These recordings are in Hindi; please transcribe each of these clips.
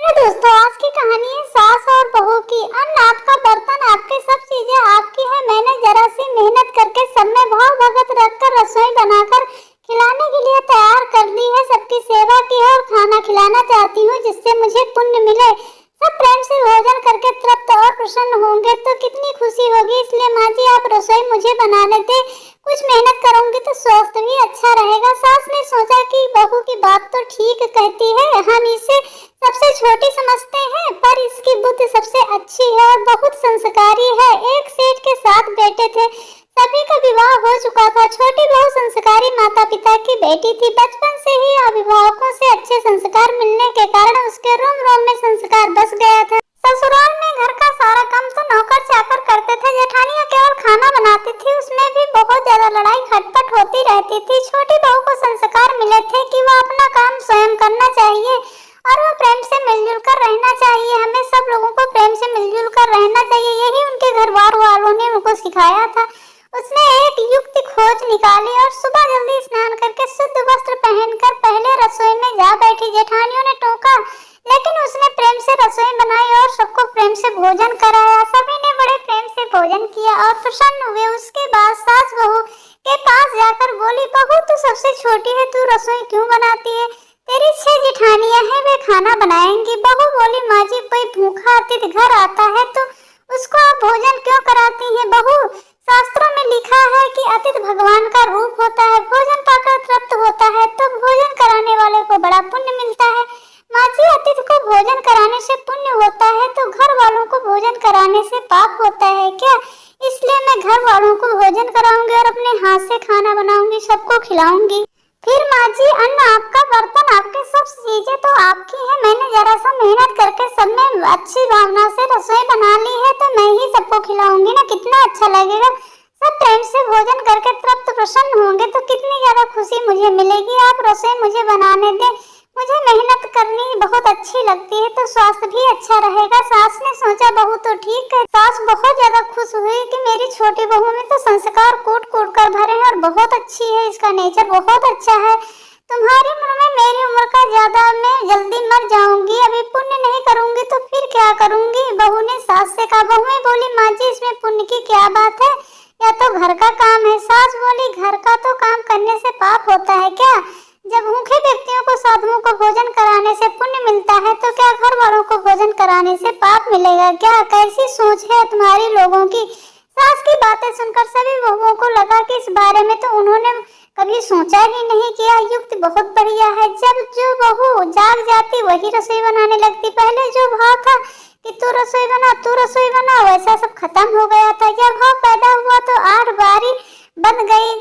तो दोस्तों आज की कहानी है सास और बहू की। अन्न आपका, बर्तन आपके, सब चीजें आपकी है। मैंने जरा सी मेहनत करके सब में भाव भगत रखकर रसोई बनाकर खिलाने के लिए तैयार कर दी है। सबकी सेवा की है और खाना खिलाना चाहती हूँ जिससे मुझे पुण्य मिले। सब प्रेम से भोजन करके तृप्त और प्रसन्न होंगे तो कितनी खुशी होगी। इसलिए माँ जी आप रसोई मुझे बनाने दे, कुछ मेहनत करूंगी तो स्वास्थ्य भी अच्छा रहेगा। सास ने सोचा कि बहू की बात तो ठीक कहती है, हम इसे सबसे छोटी समझते हैं पर इसकी बुद्धि सबसे अच्छी है और बहुत संस्कारी है। एक सेठ के 7 बेटे थे, सभी का विवाह हो चुका था। छोटी बहू संस्कारी माता पिता की बेटी थी। बचपन से ही अभिभावकों से अच्छे संस्कार मिलने के कारण उसके रोम रोम में संस्कार बस गया था। ससुराल में घर का सारा काम तो नौकर चाकर करते थे, जेठानियां केवल खाना बनाती थी। उसमें भी बहुत ज्यादा लड़ाई खटपट होती रहती थी। छोटी बहू को संस्कार मिले थे कि वह अपना काम स्वयं करना चाहिए और वो प्रेम से मिलजुल कर रहना चाहिए। हमें सब लोगों को प्रेम से मिलजुल कर रहना चाहिए, यही उनके घर वालों ने उनको सिखाया था। उसने एक युक्ति खोज निकाली और सुबह जल्दी स्नान करके शुद्ध वस्त्र पहनकर पहले रसोई में जा बैठी। जेठानियों ने टोका लेकिन उसने प्रेम से रसोई बनाई और सबको प्रेम से भोजन कराया। सभी ने बड़े प्रेम से भोजन किया और प्रसन्न हुए। उसके बाद सास बहू के पास जाकर बोली, बहू तू सबसे छोटी है, तू रसोई क्यों बनाती है? तेरी 6 जेठानियां हैं, वे खाना बनाएंगी। बहू बोली, माँ जी कोई भूखा अतिथि घर आता है तो उसको आप भोजन क्यों कराती हैं? बहू शास्त्रों में लिखा है कि अतिथि भगवान का रूप होता है, भोजन पाकर तृप्त होता है तो भोजन कराने वाले को बड़ा पुण्य मिलता है। माँ जी अतिथि को भोजन कराने से पुण्य होता है तो घर वालों को भोजन कराने से पाप होता है क्या? इसलिए मैं घर वालों को भोजन कराऊंगी और अपने हाथ से खाना बनाऊंगी, सबको खिलाऊंगी। फिर माँ जी अन्न आपका, बर्तन आपके, सब चीजें तो आपकी है। मैंने जरा सा मेहनत करके सब में अच्छी भावना से रसोई बना ली है तो मैं ही सबको खिलाऊंगी ना, कितना अच्छा लगेगा। सब प्रेम से भोजन करके तृप्त प्रसन्न होंगे तो कितनी ज्यादा खुशी मुझे मिलेगी। आप रसोई मुझे बनाने दें, मुझे मेहनत करनी बहुत अच्छी लगती है तो स्वास्थ्य भी अच्छा रहेगा। सास ने सोचा बहू तो ठीक है। सास बहुत ज्यादा खुश हुई कि मेरी छोटी बहू में तो संस्कार कूट कूट कर भरे हैं और बहुत अच्छी है, इसका नेचर बहुत अच्छा है। तुम्हारी उम्र में मेरी उम्र का ज्यादा, मैं जल्दी मर जाऊंगी, अभी पुण्य नहीं करूंगी तो फिर क्या करूंगी? बहू ने सास से कहा। बहू बोली, माँ जी इसमें पुण्य की क्या बात है, या तो घर का काम है। सास बोली, घर का तो काम करने से पाप होता है क्या? जब भूखे व्यक्तियों को, साधुओं को भोजन कराने से पुण्य मिलता है तो क्या घर वालों को भोजन कराने से पाप मिलेगा क्या? कैसी सोच है तुम्हारी लोगों की। सास की बातें सुनकर सभी बहुओं को लगा कि इस बारे में तो उन्होंने कभी सोचा ही नहीं किया। युक्ति बहुत बढ़िया है। जब जो बहू जाग जाती वही रसोई बनाने लगती। पहले जो भाव था कि तू रसोई बना, तू रसोई बना, वैसा सब खत्म हो गया था। जब भाव पैदा हुआ तो 8 बारी बन गई,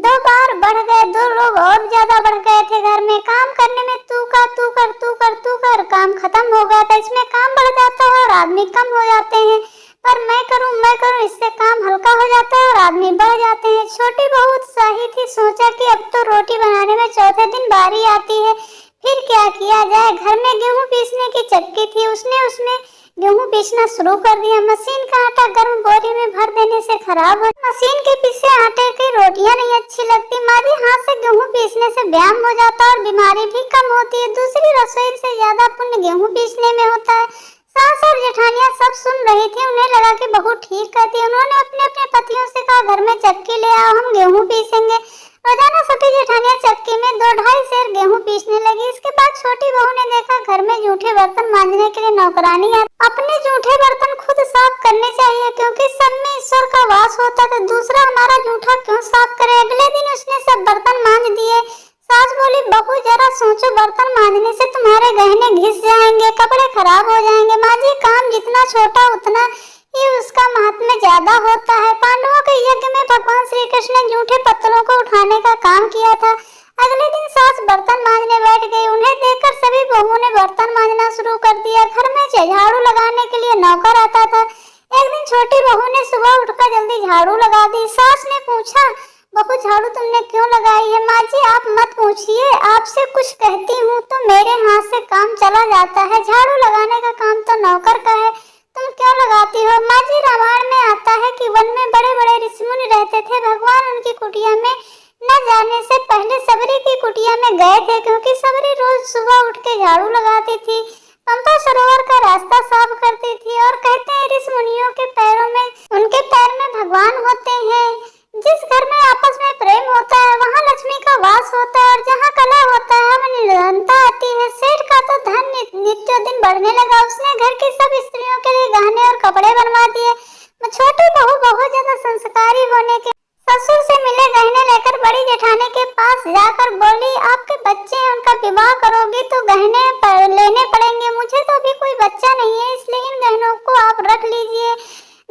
2 बार बढ़ गए, 2 लोग और ज्यादा बढ़ गए थे। घर में काम करने में तू कर, तू कर, तू कर, तू कर, काम खत्म हो गया था। इसमें काम बढ़ जाता है और आदमी कम हो जाते हैं, पर मैं करूं, इससे काम हल्का हो जाता है और आदमी बढ़ जाते हैं। छोटी बहू उत्साही थी, सोचा कि अब तो रोटी बनाने में चौथे दिन बारी आती है, फिर क्या किया जाए। घर में गेहूं पीसने की चक्की थी, उसने उसमें गेहूं पीसना शुरू कर दिया। मशीन का आटा गर्म बोरी में भर देने से खराब हो, मशीन के पीसे आटे की रोटियां नहीं अच्छी लगती। माँ जी हाथ से गेहूं पीसने से व्यायाम हो जाता है और बीमारी भी कम होती है। दूसरी रसोई से ज्यादा पुण्य गेहूं पीसने में होता है। सास और जेठानियां सब सुन रही थी, उन्हें लगा कि बहू ठीक कहती है। उन्होंने अपने अपने पतियों से कहा, घर में चक्की ले आओ, हम गेहूं पीसेंगे। रोजाना सभी जेठानियां चक्की में 2-2.5 सेर गेहूं पीसने लगी। इसके बाद छोटी बहू ने देखा घर में जूठे बर्तन मांजने के लिए नौकरानी है, अपने जूठे बर्तन खुद साफ करने चाहिए क्योंकि सब में ईश्वर का वास होता है, दूसरा हमारा जूठा क्यों साफ करे। अगले दिन उसने सब बर्तन मांज दिए। सास बोली, बहू जरा सोचो, बर्तन मांजने से तुम्हारे गहने घिस जाएंगे, कपड़े खराब हो जाएंगे। माँ जी काम जितना छोटा उतना ही उसका महात्म्य ज्यादा होता है। पांडवों के यज्ञ में भगवान श्री कृष्ण ने जूठे पत्थरों को उठाने का काम किया था। अगले दिन सास बर्तन मांजने बैठ गई। उन्हें देखकर सभी बहुओं ने बर्तन मांजना शुरू कर दिया। घर में झाड़ू लगाने के लिए नौकर आता था। एक दिन छोटी बहू ने सुबह उठकर जल्दी झाड़ू लगा दी। सास ने पूछा, बहू झाड़ू तुमने क्यों लगाई है? माँ जी आप मत पूछिए, आपसे कुछ कहती हूँ तो मेरे हाथ से काम चला जाता है, झाड़ू लगाने का काम तो नौकर का है, तुम क्यों लगाती हो? माँ जी रामायण में आता है कि वन में बड़े बड़े ऋषि मुनि रहते थे। भगवान उनकी कुटिया में न जाने से पहले सबरी की कुटिया में गए थे क्योंकि सबरी रोज सुबह उठ के झाड़ू लगाती थी। पंपा सरोवर का रास्ता साफ करती थी और कहते हैं ऋषि मुनियों के पैरों में, उनके पैर में भगवान होते हैं। जिस घर में आपस में प्रेम होता है वहाँ लक्ष्मी का वास होता है और जहाँ कलह होता है वहाँ निर्धनता आती है। सेठ का तो धन नित्य दिन बढ़ने लगा। उसने घर की सब स्त्रियों के लिए गहने और कपड़े बनवा दिए। छोटी बहू बहुत ज्यादा संस्कारी होने के ससुर से मिले गहने लेकर बड़ी जेठानी के पास जाकर बोली, आपके बच्चे हैं, उनका विवाह करोगी तो गहने लेने पड़ेंगे। मुझे तो अभी कोई बच्चा नहीं है, इसलिए इन गहनों को आप रख लीजिए।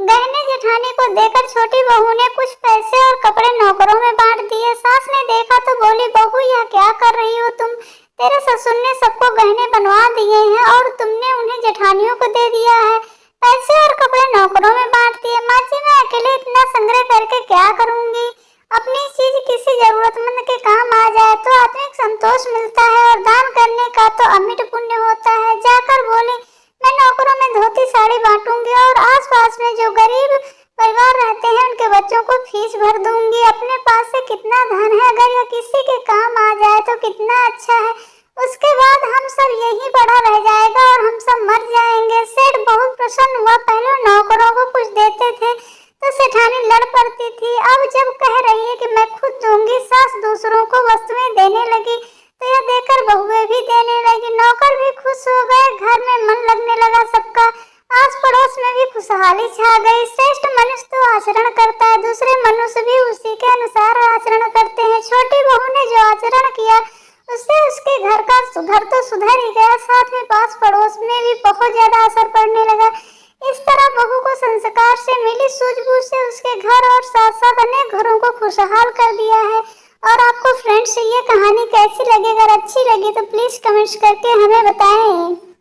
गहने जेठानी को देकर छोटी बहू ने कुछ पैसे और कपड़े नौकरों में बांट दिए। सास ने देखा तो बोली, बहू यह क्या कर रही हो तुम? तेरे ससुर ने सबको गहने बनवा दिए हैं और तुमने उन्हें जेठानियों को दे दिया है। पैसे और कपड़े नौकरों में बांट दिए। माँ जी, मैं अकेले इतना संग्रह करके क्या करूंगी? अपनी चीज किसी जरूरतमंद के काम आ जाए तो आत्मिक संतोष मिलता है और दान करने का तो अमिट पुण्य होता है। जाकर बोले, मैं नौकरों में धोती साड़ी बांटूंगी और आसपास में जो गरीब परिवार रहते हैं उनके बच्चों को फीस भर दूंगी। अपने पास से कितना धन है, अगर यह किसी के काम आ जाए तो कितना अच्छा है। उसके बाद हम सब यही पड़ा रह जाएगा और हम सब मर जाएंगे। सेठ बहुत प्रसन्न हुआ। पहले नौकरों को कुछ देते थे तो सेठानी लड़ पड़ती थी। अब जब कह रही है कि मैं खुद दूंगी, सास दूसरों को वस्तुएं देने लगी तो यह देकर बहुएं भी देने लगी। नौकर भी खुश हो गए। घर में मन लगने लगा सबका। आस पड़ोस में भी खुशहाली छा गई। श्रेष्ठ मनुष्य तो आचरण करता है, दूसरे मनुष्य भी उसी के अनुसार आचरण करते हैं। छोटी बहू ने जो आचरण किया उससे उसके घर तो सुधर ही गया, साथ में पास पड़ोस में भी बहुत ज्यादा असर पड़ने लगा। इस तरह बहू को संस्कार से मिली सूझबूझ से उसके घर और साथ साथ अनेक घरों को खुशहाल कर दिया है। और आपको फ्रेंड्स ये कहानी कैसी लगी? अगर अच्छी लगी तो प्लीज कमेंट्स करके हमें बताएं।